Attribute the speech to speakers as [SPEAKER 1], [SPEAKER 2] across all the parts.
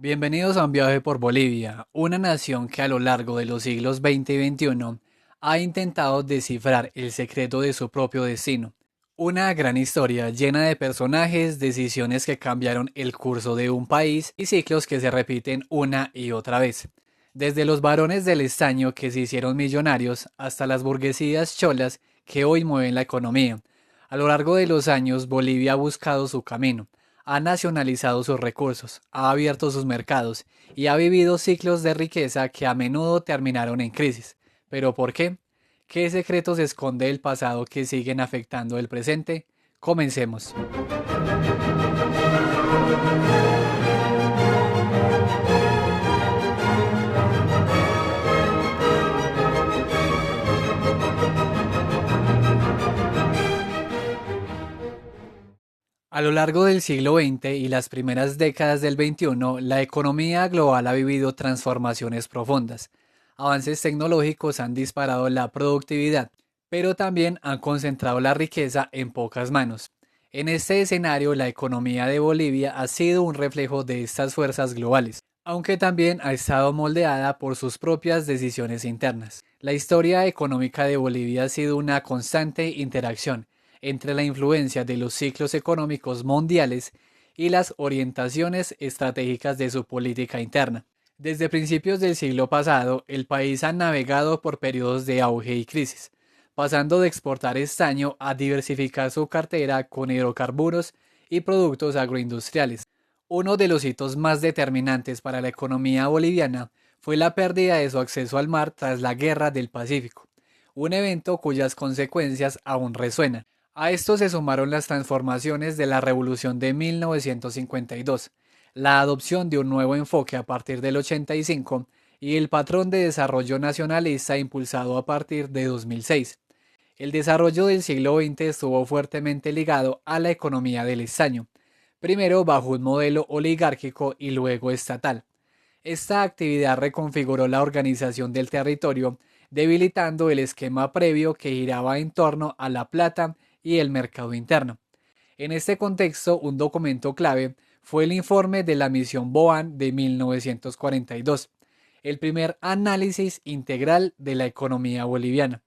[SPEAKER 1] Bienvenidos a un viaje por Bolivia, una nación que a lo largo de los siglos XX y XXI ha intentado descifrar el secreto de su propio destino. Una gran historia llena de personajes, decisiones que cambiaron el curso de un país y ciclos que se repiten una y otra vez. Desde los varones del estaño que se hicieron millonarios hasta las burguesías cholas que hoy mueven la economía. A lo largo de los años, Bolivia ha buscado su camino, ha nacionalizado sus recursos, ha abierto sus mercados y ha vivido ciclos de riqueza que a menudo terminaron en crisis. ¿Pero por qué? ¿Qué secretos esconde el pasado que siguen afectando el presente? Comencemos. A lo largo del siglo XX y las primeras décadas del XXI, la economía global ha vivido transformaciones profundas. Avances tecnológicos han disparado la productividad, pero también han concentrado la riqueza en pocas manos. En este escenario, la economía de Bolivia ha sido un reflejo de estas fuerzas globales, aunque también ha estado moldeada por sus propias decisiones internas. La historia económica de Bolivia ha sido una constante interacción entre la influencia de los ciclos económicos mundiales y las orientaciones estratégicas de su política interna. Desde principios del siglo pasado, el país ha navegado por periodos de auge y crisis, pasando de exportar estaño a diversificar su cartera con hidrocarburos y productos agroindustriales. Uno de los hitos más determinantes para la economía boliviana fue la pérdida de su acceso al mar tras la Guerra del Pacífico, un evento cuyas consecuencias aún resuenan. A esto se sumaron las transformaciones de la Revolución de 1952, la adopción de un nuevo enfoque a partir del 85 y el patrón de desarrollo nacionalista impulsado a partir de 2006. El desarrollo del siglo XX estuvo fuertemente ligado a la economía del estaño, primero bajo un modelo oligárquico y luego estatal. Esta actividad reconfiguró la organización del territorio, debilitando el esquema previo que giraba en torno a la plata y el mercado interno. En este contexto, un documento clave fue el informe de la misión Boan de 1942, el primer análisis integral de la economía boliviana.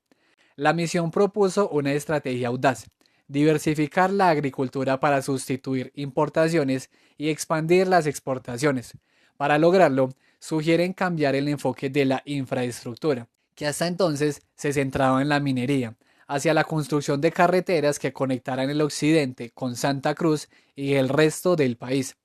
[SPEAKER 1] La misión propuso una estrategia audaz: diversificar la agricultura para sustituir importaciones y expandir las exportaciones. Para lograrlo, sugieren cambiar el enfoque de la infraestructura, que hasta entonces se centraba en la minería, hacia la construcción de carreteras que conectaran el occidente con Santa Cruz y el resto del país.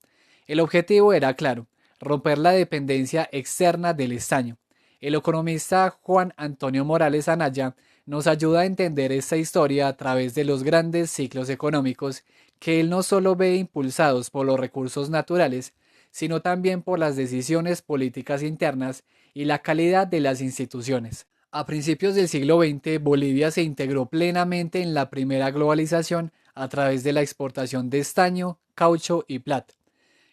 [SPEAKER 1] El objetivo era claro: romper la dependencia externa del estaño. El economista Juan Antonio Morales Anaya nos ayuda a entender esta historia a través de los grandes ciclos económicos que él no solo ve impulsados por los recursos naturales, sino también por las decisiones políticas internas y la calidad de las instituciones. A principios del siglo XX, Bolivia se integró plenamente en la primera globalización a través de la exportación de estaño, caucho y plata.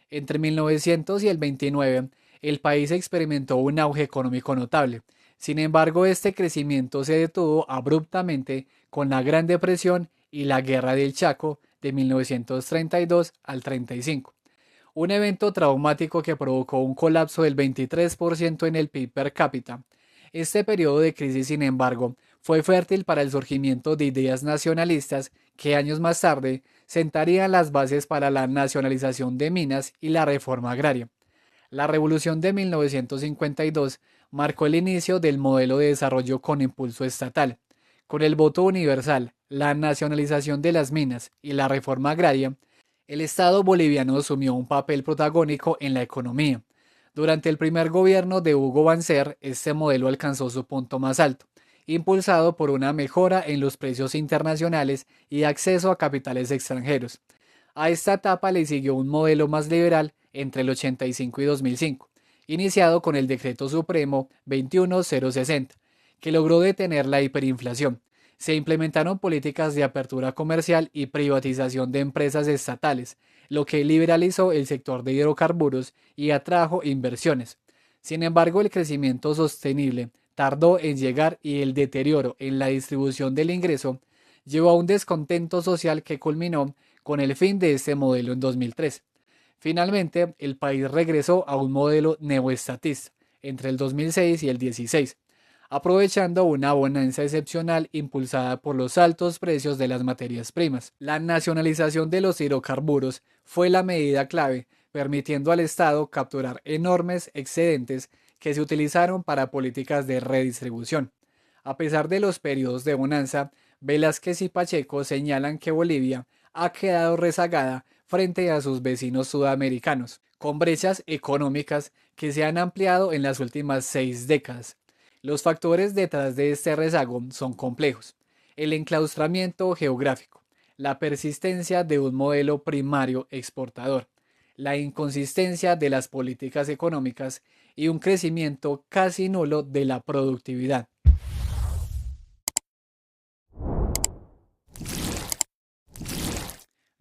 [SPEAKER 1] Entre 1900 y el 29, el país experimentó un auge económico notable. Sin embargo, este crecimiento se detuvo abruptamente con la Gran Depresión y la Guerra del Chaco de 1932 al 35, un evento traumático que provocó un colapso del 23% en el PIB per cápita. Este periodo de crisis, sin embargo, fue fértil para el surgimiento de ideas nacionalistas que años más tarde sentarían las bases para la nacionalización de minas y la reforma agraria. La Revolución de 1952 marcó el inicio del modelo de desarrollo con impulso estatal. Con el voto universal, la nacionalización de las minas y la reforma agraria, el Estado boliviano asumió un papel protagónico en la economía. Durante el primer gobierno de Hugo Banzer, este modelo alcanzó su punto más alto, impulsado por una mejora en los precios internacionales y acceso a capitales extranjeros. A esta etapa le siguió un modelo más liberal entre el 85 y 2005, iniciado con el Decreto Supremo 21060, que logró detener la hiperinflación. Se implementaron políticas de apertura comercial y privatización de empresas estatales, lo que liberalizó el sector de hidrocarburos y atrajo inversiones. Sin embargo, el crecimiento sostenible tardó en llegar y el deterioro en la distribución del ingreso llevó a un descontento social que culminó con el fin de este modelo en 2003. Finalmente, el país regresó a un modelo neoestatista entre el 2006 y el 16, aprovechando una bonanza excepcional impulsada por los altos precios de las materias primas. La nacionalización de los hidrocarburos fue la medida clave, permitiendo al Estado capturar enormes excedentes que se utilizaron para políticas de redistribución. A pesar de los periodos de bonanza, Velázquez y Pacheco señalan que Bolivia ha quedado rezagada frente a sus vecinos sudamericanos, con brechas económicas que se han ampliado en las últimas 6 décadas. Los factores detrás de este rezago son complejos. El enclaustramiento geográfico, la persistencia de un modelo primario exportador, la inconsistencia de las políticas económicas y un crecimiento casi nulo de la productividad.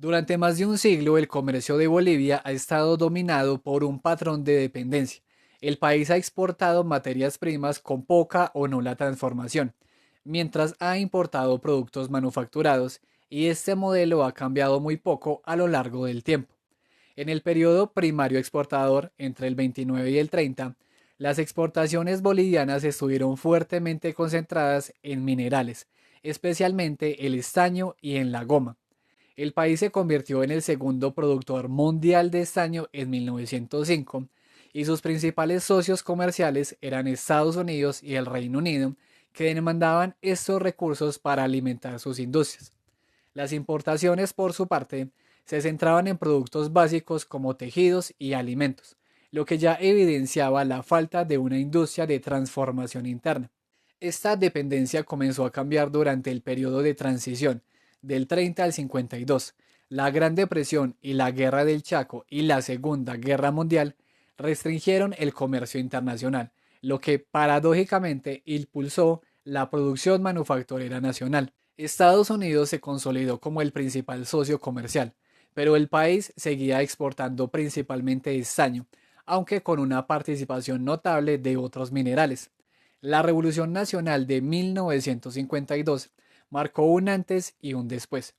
[SPEAKER 1] Durante más de un siglo, el comercio de Bolivia ha estado dominado por un patrón de dependencia. El país ha exportado materias primas con poca o nula transformación, mientras ha importado productos manufacturados, y este modelo ha cambiado muy poco a lo largo del tiempo. En el periodo primario exportador, entre el 29 y el 30, las exportaciones bolivianas estuvieron fuertemente concentradas en minerales, especialmente el estaño y en la goma. El país se convirtió en el segundo productor mundial de estaño en 1905 y sus principales socios comerciales eran Estados Unidos y el Reino Unido, que demandaban estos recursos para alimentar sus industrias. Las importaciones, por su parte, se centraban en productos básicos como tejidos y alimentos, lo que ya evidenciaba la falta de una industria de transformación interna. Esta dependencia comenzó a cambiar durante el periodo de transición, del 30 al 52. La Gran Depresión y la Guerra del Chaco y la Segunda Guerra Mundial restringieron el comercio internacional, lo que paradójicamente impulsó la producción manufacturera nacional. Estados Unidos se consolidó como el principal socio comercial, pero el país seguía exportando principalmente estaño, aunque con una participación notable de otros minerales. La Revolución Nacional de 1952 marcó un antes y un después.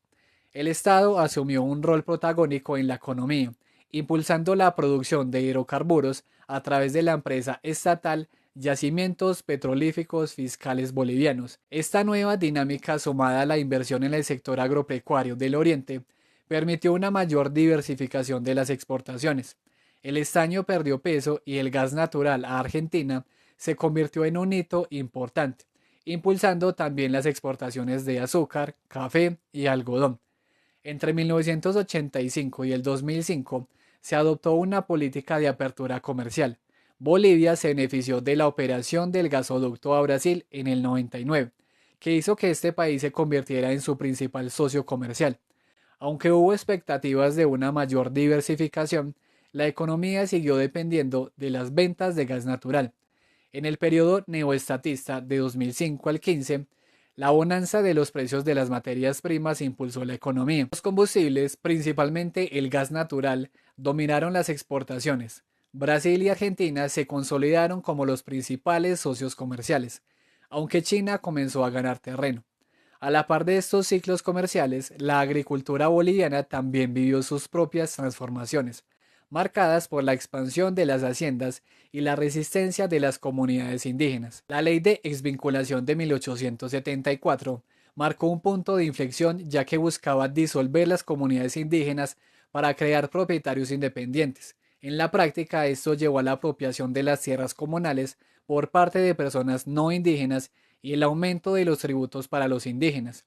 [SPEAKER 1] El Estado asumió un rol protagónico en la economía, impulsando la producción de hidrocarburos a través de la empresa estatal Yacimientos Petrolíferos Fiscales Bolivianos. Esta nueva dinámica, sumada a la inversión en el sector agropecuario del Oriente, permitió una mayor diversificación de las exportaciones. El estaño perdió peso y el gas natural a Argentina se convirtió en un hito importante, impulsando también las exportaciones de azúcar, café y algodón. Entre 1985 y el 2005 se adoptó una política de apertura comercial. Bolivia se benefició de la operación del gasoducto a Brasil en el 99, que hizo que este país se convirtiera en su principal socio comercial. Aunque hubo expectativas de una mayor diversificación, la economía siguió dependiendo de las ventas de gas natural. En el periodo neoestatista de 2005 al 15, la bonanza de los precios de las materias primas impulsó la economía. Los combustibles, principalmente el gas natural, dominaron las exportaciones. Brasil y Argentina se consolidaron como los principales socios comerciales, aunque China comenzó a ganar terreno. A la par de estos ciclos comerciales, la agricultura boliviana también vivió sus propias transformaciones, marcadas por la expansión de las haciendas y la resistencia de las comunidades indígenas. La ley de exvinculación de 1874 marcó un punto de inflexión, ya que buscaba disolver las comunidades indígenas para crear propietarios independientes. En la práctica, esto llevó a la apropiación de las tierras comunales por parte de personas no indígenas y el aumento de los tributos para los indígenas.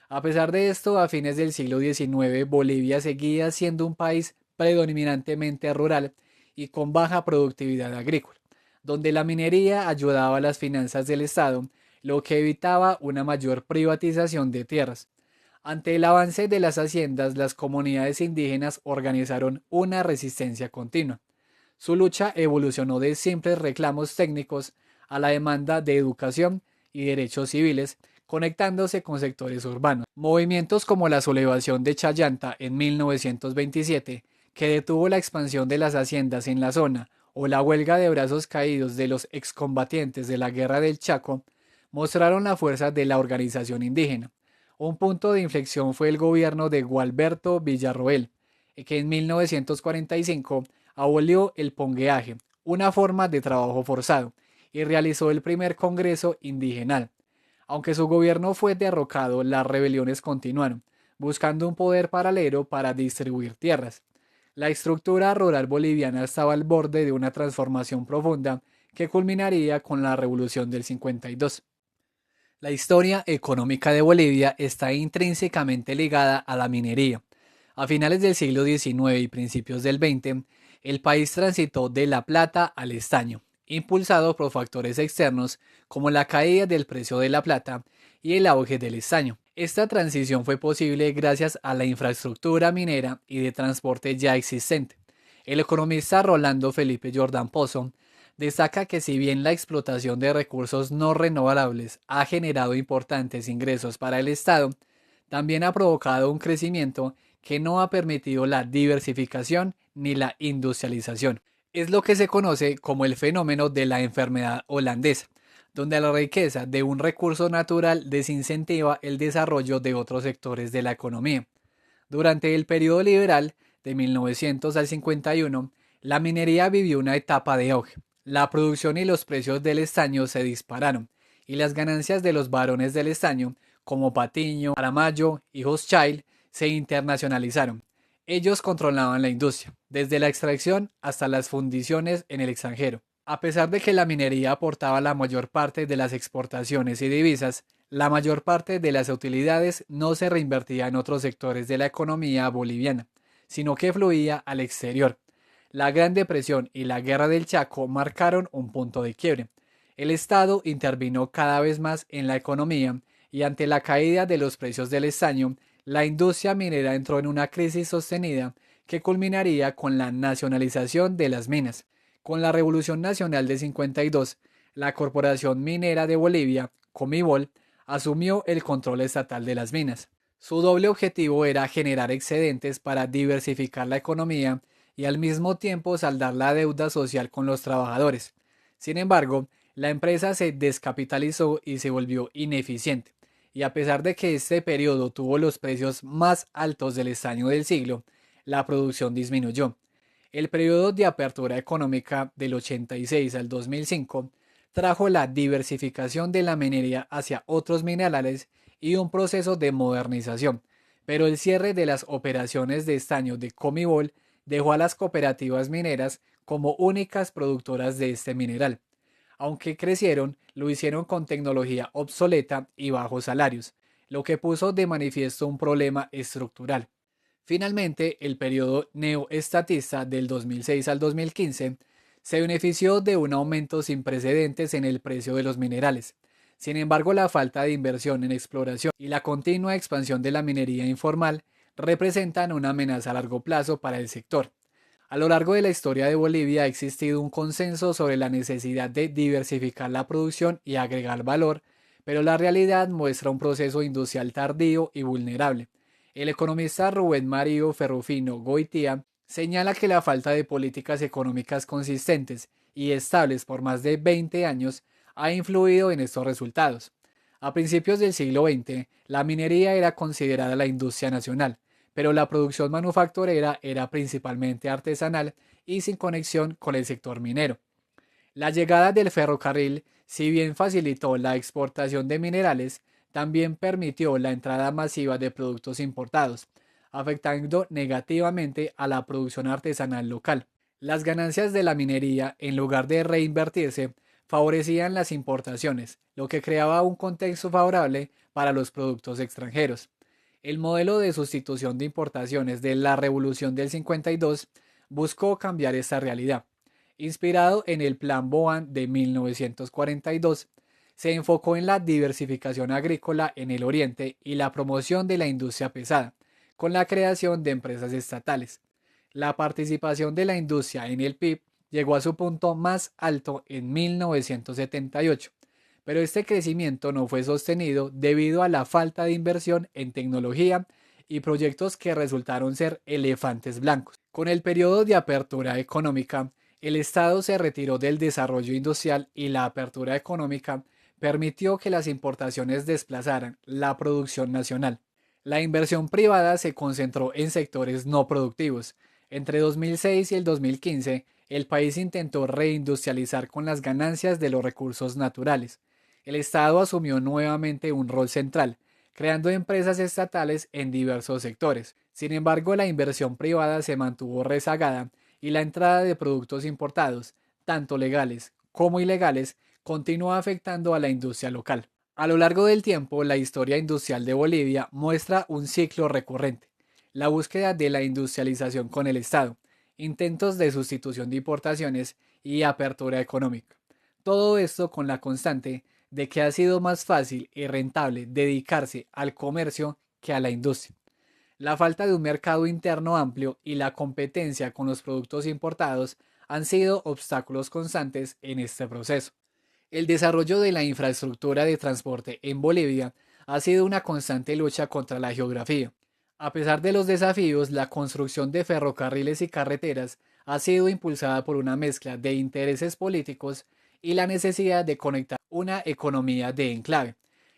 [SPEAKER 1] A pesar de esto, a fines del siglo XIX, Bolivia seguía siendo un país predominantemente rural y con baja productividad agrícola, donde la minería ayudaba a las finanzas del Estado, lo que evitaba una mayor privatización de tierras. Ante el avance de las haciendas, las comunidades indígenas organizaron una resistencia continua. Su lucha evolucionó de simples reclamos técnicos a la demanda de educación y derechos civiles, conectándose con sectores urbanos. Movimientos como la sublevación de Chayanta en 1927, que detuvo la expansión de las haciendas en la zona, o la huelga de brazos caídos de los excombatientes de la Guerra del Chaco, mostraron la fuerza de la organización indígena. Un punto de inflexión fue el gobierno de Gualberto Villarroel que en 1945 abolió el pongueaje, una forma de trabajo forzado, y realizó el primer Congreso Indigenal. Aunque su gobierno fue derrocado, las rebeliones continuaron, buscando un poder paralelo para distribuir tierras. La estructura rural boliviana estaba al borde de una transformación profunda que culminaría con la Revolución del 52. La historia económica de Bolivia está intrínsecamente ligada a la minería. A finales del siglo XIX y principios del XX, el país transitó de la plata al estaño, impulsado por factores externos como la caída del precio de la plata y el auge del estaño. Esta transición fue posible gracias a la infraestructura minera y de transporte ya existente. El economista Rolando Felipe Jordán Pozo destaca que si bien la explotación de recursos no renovables ha generado importantes ingresos para el Estado, también ha provocado un crecimiento que no ha permitido la diversificación ni la industrialización. Es lo que se conoce como el fenómeno de la enfermedad holandesa, donde la riqueza de un recurso natural desincentiva el desarrollo de otros sectores de la economía. Durante el periodo liberal, de 1900 al 51, la minería vivió una etapa de auge. La producción y los precios del estaño se dispararon, y las ganancias de los varones del estaño, como Patiño, Aramayo y Hochschild, se internacionalizaron. Ellos controlaban la industria, desde la extracción hasta las fundiciones en el extranjero. A pesar de que la minería aportaba la mayor parte de las exportaciones y divisas, la mayor parte de las utilidades no se reinvertía en otros sectores de la economía boliviana, sino que fluía al exterior. La Gran Depresión y la Guerra del Chaco marcaron un punto de quiebre. El Estado intervino cada vez más en la economía y ante la caída de los precios del estaño, la industria minera entró en una crisis sostenida que culminaría con la nacionalización de las minas. Con la Revolución Nacional de 52, la Corporación Minera de Bolivia, Comibol, asumió el control estatal de las minas. Su doble objetivo era generar excedentes para diversificar la economía y al mismo tiempo saldar la deuda social con los trabajadores. Sin embargo, la empresa se descapitalizó y se volvió ineficiente, y a pesar de que este periodo tuvo los precios más altos del estaño del siglo, la producción disminuyó. El periodo de apertura económica del 86 al 2005 trajo la diversificación de la minería hacia otros minerales y un proceso de modernización, pero el cierre de las operaciones de estaño de Comibol dejó a las cooperativas mineras como únicas productoras de este mineral. Aunque crecieron, lo hicieron con tecnología obsoleta y bajos salarios, lo que puso de manifiesto un problema estructural. Finalmente, el periodo neoestatista del 2006 al 2015 se benefició de un aumento sin precedentes en el precio de los minerales. Sin embargo, la falta de inversión en exploración y la continua expansión de la minería informal representan una amenaza a largo plazo para el sector. A lo largo de la historia de Bolivia ha existido un consenso sobre la necesidad de diversificar la producción y agregar valor, pero la realidad muestra un proceso industrial tardío y vulnerable. El economista Rubén Mario Ferrufino Goitia señala que la falta de políticas económicas consistentes y estables por más de 20 años ha influido en estos resultados. A principios del siglo XX, la minería era considerada la industria nacional, pero la producción manufacturera era principalmente artesanal y sin conexión con el sector minero. La llegada del ferrocarril, si bien facilitó la exportación de minerales, también permitió la entrada masiva de productos importados, afectando negativamente a la producción artesanal local. Las ganancias de la minería, en lugar de reinvertirse, favorecían las importaciones, lo que creaba un contexto favorable para los productos extranjeros. El modelo de sustitución de importaciones de la Revolución del 52 buscó cambiar esta realidad. Inspirado en el Plan Boan de 1942, se enfocó en la diversificación agrícola en el oriente y la promoción de la industria pesada, con la creación de empresas estatales. La participación de la industria en el PIB llegó a su punto más alto en 1978, pero este crecimiento no fue sostenido debido a la falta de inversión en tecnología y proyectos que resultaron ser elefantes blancos. Con el periodo de apertura económica, el Estado se retiró del desarrollo industrial y la apertura económica permitió que las importaciones desplazaran la producción nacional. La inversión privada se concentró en sectores no productivos. Entre 2006 y el 2015, el país intentó reindustrializar con las ganancias de los recursos naturales. El Estado asumió nuevamente un rol central, creando empresas estatales en diversos sectores. Sin embargo, la inversión privada se mantuvo rezagada y la entrada de productos importados, tanto legales como ilegales, continúa afectando a la industria local. A lo largo del tiempo, la historia industrial de Bolivia muestra un ciclo recurrente: la búsqueda de la industrialización con el Estado, intentos de sustitución de importaciones y apertura económica. Todo esto con la constante de que ha sido más fácil y rentable dedicarse al comercio que a la industria. La falta de un mercado interno amplio y la competencia con los productos importados han sido obstáculos constantes en este proceso. El desarrollo de la infraestructura de transporte en Bolivia ha sido una constante lucha contra la geografía. A pesar de los desafíos, la construcción de ferrocarriles y carreteras ha sido impulsada por una mezcla de intereses políticos y la necesidad de conectar una economía de enclave.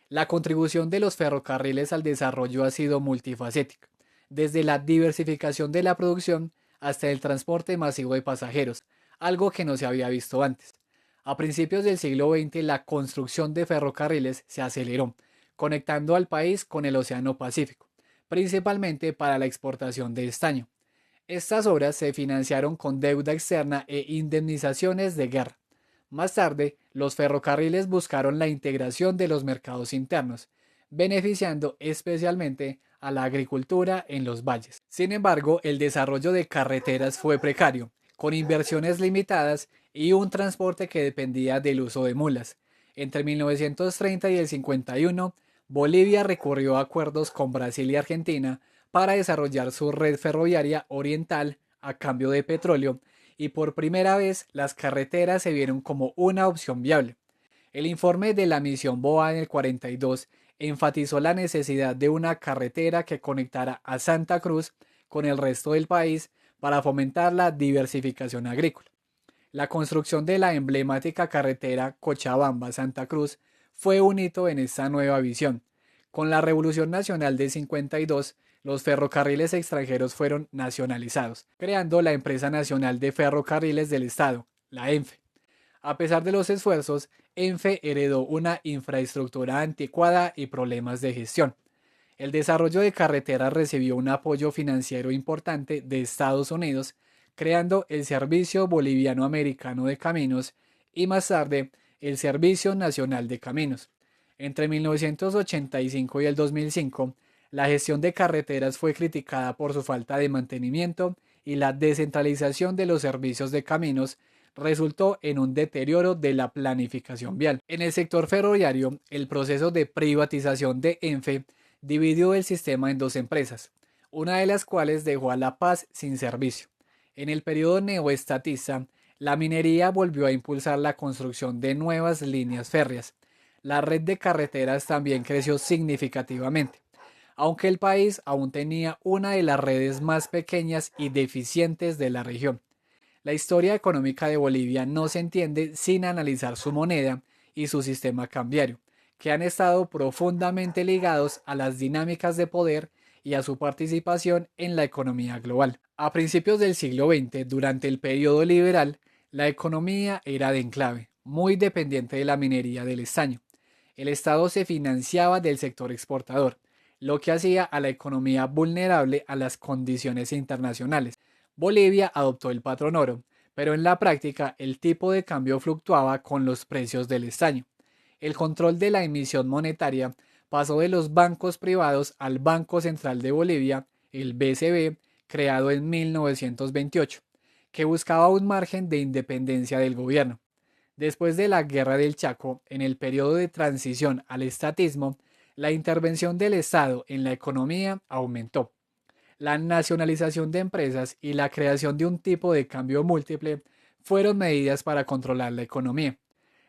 [SPEAKER 1] La contribución de los ferrocarriles al desarrollo ha sido multifacética, desde la diversificación de la producción hasta el transporte masivo de pasajeros, algo que no se había visto antes. A principios del siglo XX, la construcción de ferrocarriles se aceleró, conectando al país con el Océano Pacífico, principalmente para la exportación de estaño. Estas obras se financiaron con deuda externa e indemnizaciones de guerra. Más tarde, los ferrocarriles buscaron la integración de los mercados internos, beneficiando especialmente a la agricultura en los valles. Sin embargo, el desarrollo de carreteras fue precario, con inversiones limitadas y un transporte que dependía del uso de mulas. Entre 1930 y el 51, Bolivia recurrió a acuerdos con Brasil y Argentina para desarrollar su red ferroviaria oriental a cambio de petróleo, y por primera vez las carreteras se vieron como una opción viable. El informe de la misión BOA en el 42 enfatizó la necesidad de una carretera que conectara a Santa Cruz con el resto del país para fomentar la diversificación agrícola. La construcción de la emblemática carretera Cochabamba-Santa Cruz fue un hito en esta nueva visión. Con la Revolución Nacional de 52, los ferrocarriles extranjeros fueron nacionalizados, creando la Empresa Nacional de Ferrocarriles del Estado, la ENFE. A pesar de los esfuerzos, ENFE heredó una infraestructura anticuada y problemas de gestión. El desarrollo de carreteras recibió un apoyo financiero importante de Estados Unidos, creando el Servicio Boliviano Americano de Caminos y más tarde el Servicio Nacional de Caminos. Entre 1985 y el 2005, la gestión de carreteras fue criticada por su falta de mantenimiento y la descentralización de los servicios de caminos resultó en un deterioro de la planificación vial. En el sector ferroviario, el proceso de privatización de ENFE dividió el sistema en dos empresas, una de las cuales dejó a La Paz sin servicio. En el periodo neoestatista, la minería volvió a impulsar la construcción de nuevas líneas férreas. La red de carreteras también creció significativamente, aunque el país aún tenía una de las redes más pequeñas y deficientes de la región. La historia económica de Bolivia no se entiende sin analizar su moneda y su sistema cambiario, que han estado profundamente ligados a las dinámicas de poder y a su participación en la economía global. A principios del siglo XX, durante el periodo liberal, la economía era de enclave, muy dependiente de la minería del estaño. El Estado se financiaba del sector exportador, lo que hacía a la economía vulnerable a las condiciones internacionales. Bolivia adoptó el patrón oro, pero en la práctica el tipo de cambio fluctuaba con los precios del estaño. El control de la emisión monetaria pasó de los bancos privados al Banco Central de Bolivia, el BCB, creado en 1928, que buscaba un margen de independencia del gobierno. Después de la Guerra del Chaco, en el periodo de transición al estatismo, la intervención del Estado en la economía aumentó. La nacionalización de empresas y la creación de un tipo de cambio múltiple fueron medidas para controlar la economía.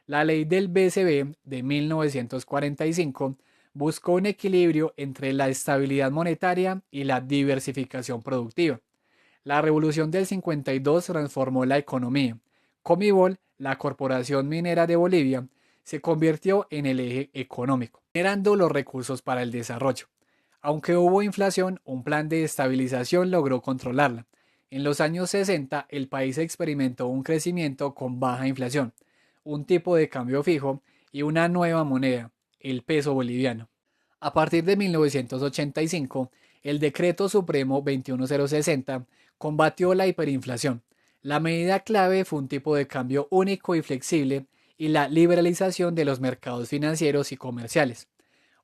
[SPEAKER 1] La ley del BCB de 1945 buscó un equilibrio entre la estabilidad monetaria y la diversificación productiva. La revolución del 52 transformó la economía. Comibol, la Corporación Minera de Bolivia, se convirtió en el eje económico, generando los recursos para el desarrollo. Aunque hubo inflación, un plan de estabilización logró controlarla. En los años 60, el país experimentó un crecimiento con baja inflación, un tipo de cambio fijo y una nueva moneda, el peso boliviano. A partir de 1985, el Decreto Supremo 21060 combatió la hiperinflación. La medida clave fue un tipo de cambio único y flexible y la liberalización de los mercados financieros y comerciales.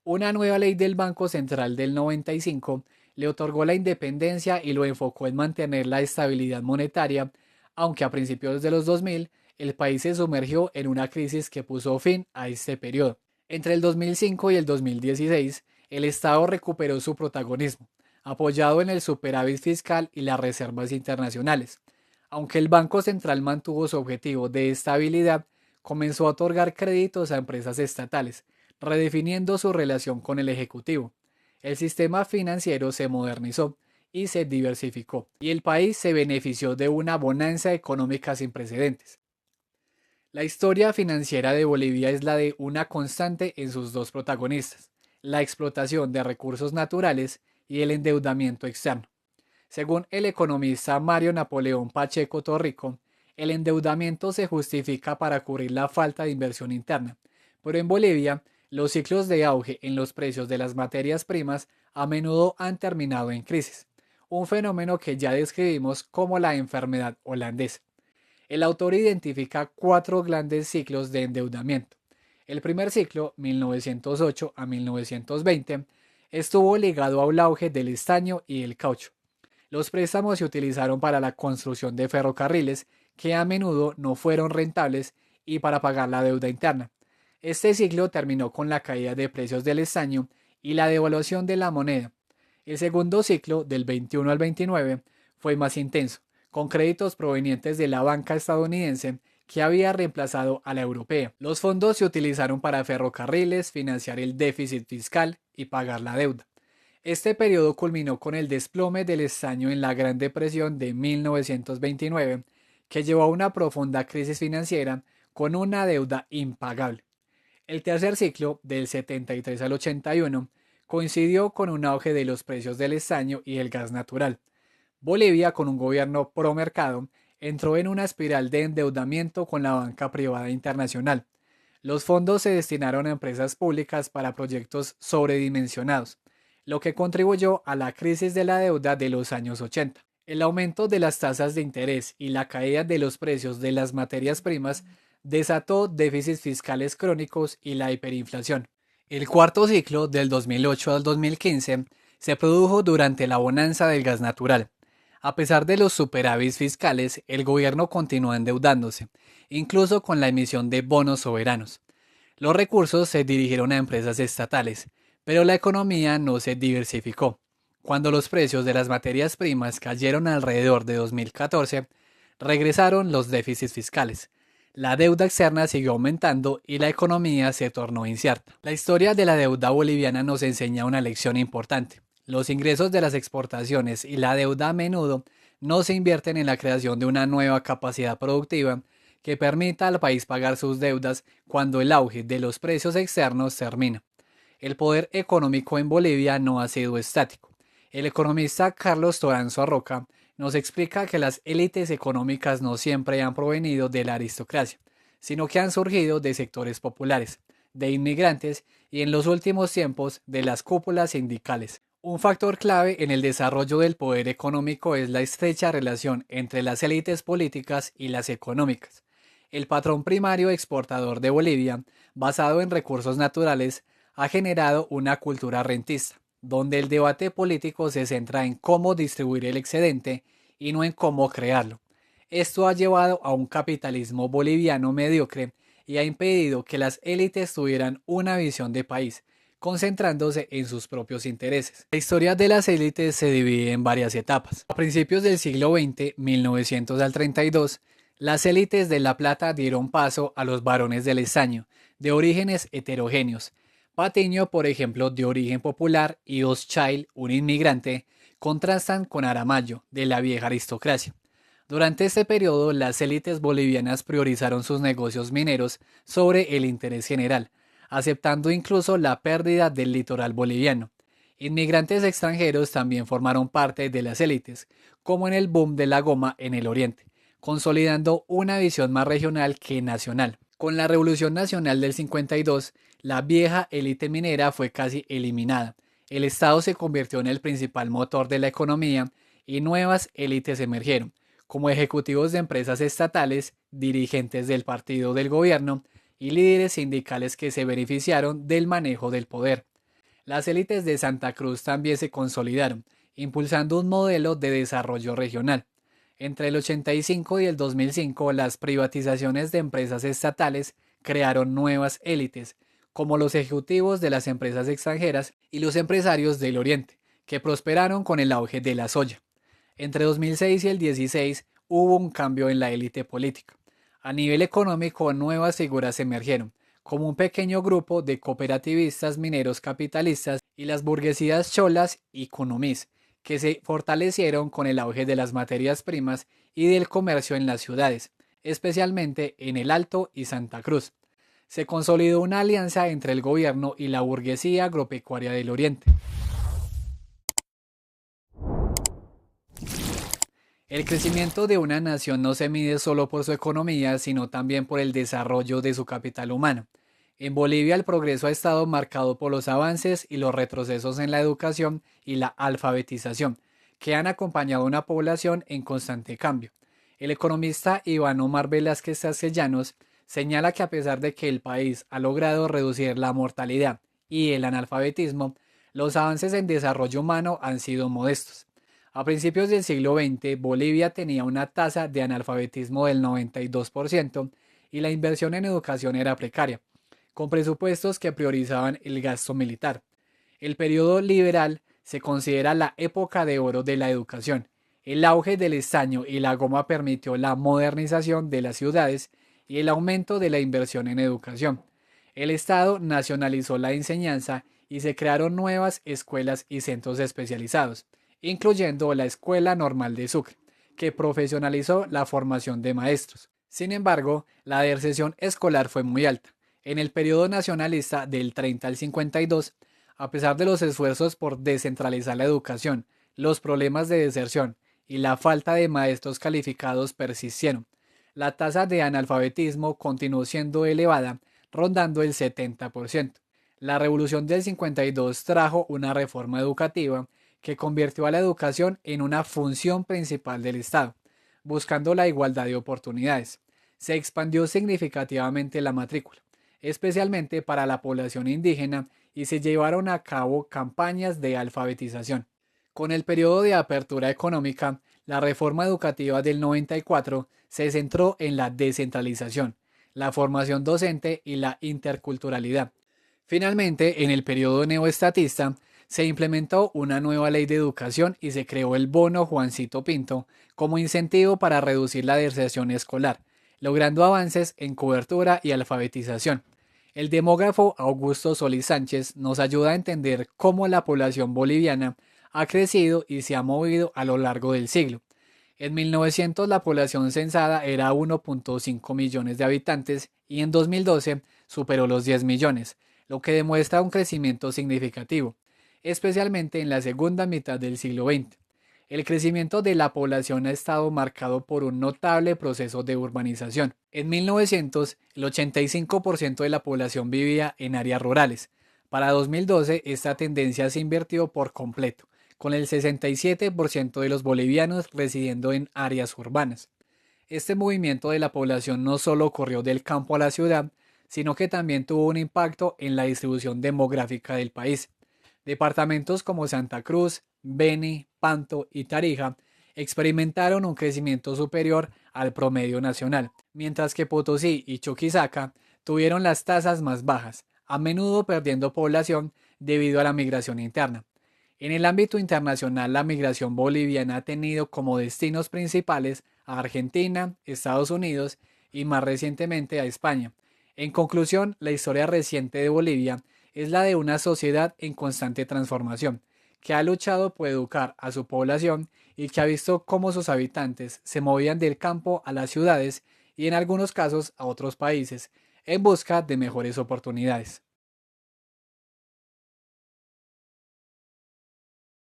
[SPEAKER 1] Una nueva ley del Banco Central del 95 le otorgó la independencia y lo enfocó en mantener la estabilidad monetaria, aunque a principios de los 2000 el país se sumergió en una crisis que puso fin a este periodo. Entre el 2005 y el 2016, el Estado recuperó su protagonismo, apoyado en el superávit fiscal y las reservas internacionales. Aunque el Banco Central mantuvo su objetivo de estabilidad, comenzó a otorgar créditos a empresas estatales, redefiniendo su relación con el Ejecutivo. El sistema financiero se modernizó y se diversificó, y el país se benefició de una bonanza económica sin precedentes. La historia financiera de Bolivia es la de una constante en sus dos protagonistas, la explotación de recursos naturales y el endeudamiento externo. Según el economista Mario Napoleón Pacheco Torrico, el endeudamiento se justifica para cubrir la falta de inversión interna, pero en Bolivia, los ciclos de auge en los precios de las materias primas a menudo han terminado en crisis, un fenómeno que ya describimos como la enfermedad holandesa. El autor identifica cuatro grandes ciclos de endeudamiento. El primer ciclo, 1908 a 1920, estuvo ligado al auge del estaño y el caucho. Los préstamos se utilizaron para la construcción de ferrocarriles que a menudo no fueron rentables y para pagar la deuda interna. Este ciclo terminó con la caída de precios del estaño y la devaluación de la moneda. El segundo ciclo, del 21 al 29, fue más intenso, con créditos provenientes de la banca estadounidense que había reemplazado a la europea. Los fondos se utilizaron para ferrocarriles, financiar el déficit fiscal y pagar la deuda. Este periodo culminó con el desplome del estaño en la Gran Depresión de 1929, que llevó a una profunda crisis financiera con una deuda impagable. El tercer ciclo, del 73 al 81, coincidió con un auge de los precios del estaño y el gas natural. Bolivia, con un gobierno pro mercado, entró en una espiral de endeudamiento con la banca privada internacional. Los fondos se destinaron a empresas públicas para proyectos sobredimensionados, lo que contribuyó a la crisis de la deuda de los años 80. El aumento de las tasas de interés y la caída de los precios de las materias primas desató déficits fiscales crónicos y la hiperinflación. El cuarto ciclo, del 2008 al 2015, se produjo durante la bonanza del gas natural. A pesar de los superávits fiscales, el gobierno continuó endeudándose, incluso con la emisión de bonos soberanos. Los recursos se dirigieron a empresas estatales, pero la economía no se diversificó. Cuando los precios de las materias primas cayeron alrededor de 2014, regresaron los déficits fiscales. La deuda externa siguió aumentando y la economía se tornó incierta. La historia de la deuda boliviana nos enseña una lección importante. Los ingresos de las exportaciones y la deuda a menudo no se invierten en la creación de una nueva capacidad productiva que permita al país pagar sus deudas cuando el auge de los precios externos termina. El poder económico en Bolivia no ha sido estático. El economista Carlos Toranzo Arroca nos explica que las élites económicas no siempre han provenido de la aristocracia, sino que han surgido de sectores populares, de inmigrantes y en los últimos tiempos de las cúpulas sindicales. Un factor clave en el desarrollo del poder económico es la estrecha relación entre las élites políticas y las económicas. El patrón primario exportador de Bolivia, basado en recursos naturales, ha generado una cultura rentista, donde el debate político se centra en cómo distribuir el excedente y no en cómo crearlo. Esto ha llevado a un capitalismo boliviano mediocre y ha impedido que las élites tuvieran una visión de país, concentrándose en sus propios intereses. La historia de las élites se divide en varias etapas. A principios del siglo XX, 1900 al 32, las élites de La Plata dieron paso a los varones del estaño, de orígenes heterogéneos. Patiño, por ejemplo, de origen popular, y Hochschild, un inmigrante, contrastan con Aramayo, de la vieja aristocracia. Durante este periodo, las élites bolivianas priorizaron sus negocios mineros sobre el interés general, aceptando incluso la pérdida del litoral boliviano. Inmigrantes extranjeros también formaron parte de las élites, como en el boom de la goma en el oriente, consolidando una visión más regional que nacional. Con la Revolución Nacional del 52, la vieja élite minera fue casi eliminada. El Estado se convirtió en el principal motor de la economía y nuevas élites emergieron, como ejecutivos de empresas estatales, dirigentes del partido del gobierno y líderes sindicales que se beneficiaron del manejo del poder. Las élites de Santa Cruz también se consolidaron, impulsando un modelo de desarrollo regional. Entre el 85 y el 2005, las privatizaciones de empresas estatales crearon nuevas élites, como los ejecutivos de las empresas extranjeras y los empresarios del Oriente, que prosperaron con el auge de la soya. Entre 2006 y el 16 hubo un cambio en la élite política. A nivel económico, nuevas figuras emergieron, como un pequeño grupo de cooperativistas mineros capitalistas y las burguesías cholas y kunumís, que se fortalecieron con el auge de las materias primas y del comercio en las ciudades, especialmente en el Alto y Santa Cruz. Se consolidó una alianza entre el gobierno y la burguesía agropecuaria del Oriente. El crecimiento de una nación no se mide solo por su economía, sino también por el desarrollo de su capital humano. En Bolivia el progreso ha estado marcado por los avances y los retrocesos en la educación y la alfabetización, que han acompañado a una población en constante cambio. El economista Iván Omar Velázquez Castellanos señala que a pesar de que el país ha logrado reducir la mortalidad y el analfabetismo, los avances en desarrollo humano han sido modestos. A principios del siglo XX, Bolivia tenía una tasa de analfabetismo del 92% y la inversión en educación era precaria, con presupuestos que priorizaban el gasto militar. El periodo liberal se considera la época de oro de la educación. El auge del estaño y la goma permitió la modernización de las ciudades y el aumento de la inversión en educación. El Estado nacionalizó la enseñanza y se crearon nuevas escuelas y centros especializados, incluyendo la Escuela Normal de Sucre, que profesionalizó la formación de maestros. Sin embargo, la deserción escolar fue muy alta. En el periodo nacionalista del 30 al 52, a pesar de los esfuerzos por descentralizar la educación, los problemas de deserción y la falta de maestros calificados persistieron. La tasa de analfabetismo continuó siendo elevada, rondando el 70%. La revolución del 52 trajo una reforma educativa que convirtió a la educación en una función principal del Estado, buscando la igualdad de oportunidades. Se expandió significativamente la matrícula, especialmente para la población indígena, y se llevaron a cabo campañas de alfabetización. Con el periodo de apertura económica, la reforma educativa del 94 se centró en la descentralización, la formación docente y la interculturalidad. Finalmente, en el periodo neoestatista, se implementó una nueva ley de educación y se creó el bono Juancito Pinto como incentivo para reducir la deserción escolar, logrando avances en cobertura y alfabetización. El demógrafo Augusto Solís Sánchez nos ayuda a entender cómo la población boliviana ha crecido y se ha movido a lo largo del siglo. En 1900 la población censada era 1.5 millones de habitantes y en 2012 superó los 10 millones, lo que demuestra un crecimiento significativo, especialmente en la segunda mitad del siglo XX. El crecimiento de la población ha estado marcado por un notable proceso de urbanización. En 1900, el 85% de la población vivía en áreas rurales. Para 2012, esta tendencia se invirtió por completo, con el 67% de los bolivianos residiendo en áreas urbanas. Este movimiento de la población no solo ocurrió del campo a la ciudad, sino que también tuvo un impacto en la distribución demográfica del país. Departamentos como Santa Cruz, Beni, Panto y Tarija experimentaron un crecimiento superior al promedio nacional, mientras que Potosí y Chuquisaca tuvieron las tasas más bajas, a menudo perdiendo población debido a la migración interna. En el ámbito internacional, la migración boliviana ha tenido como destinos principales a Argentina, Estados Unidos y más recientemente a España. En conclusión, la historia reciente de Bolivia es la de una sociedad en constante transformación, que ha luchado por educar a su población y que ha visto cómo sus habitantes se movían del campo a las ciudades y en algunos casos a otros países en busca de mejores oportunidades.